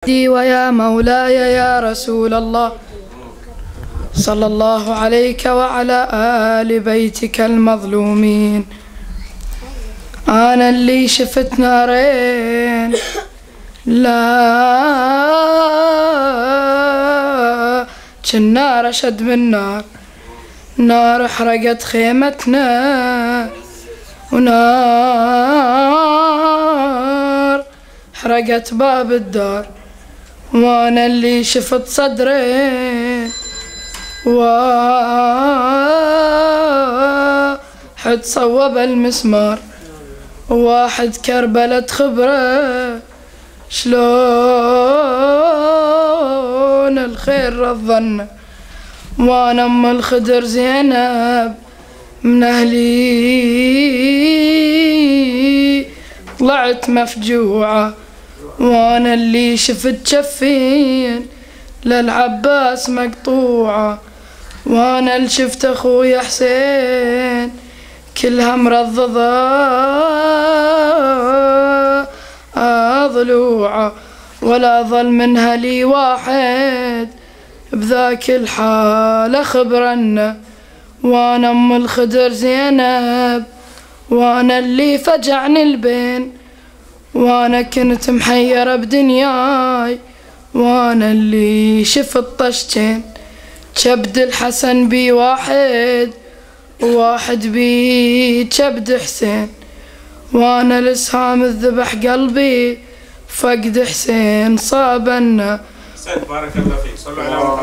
ويا مولاي يا رسول الله صلى الله عليك وعلى آل بيتك المظلومين. أنا اللي شفت نارين لا كالنار أشد من نار حرقت خيمتنا، ونار حرقت باب الدار. وانا اللي شفت صدرين واحد صوب المسمار، وواحد كربلة خبره شلون الخير رضنا. وانا ام الخدر زينب من اهلي طلعت مفجوعة، وانا اللي شفت شفين للعباس مقطوعة، وانا اللي شفت اخويا حسين كلها مرضضة ضلوعة، ولا ظل منها لي واحد بذاك الحال خبرنا. وانا ام الخدر زينب وانا اللي فجعني البين، وانا كنت محيرة بدنياي، وانا اللي شفت طشتين كبد الحسن بي واحد وواحد بي كبد حسين. وانا الاسهام الذبح قلبي فقد حسين صابنا. بارك الله فيك. صلوا على محمد.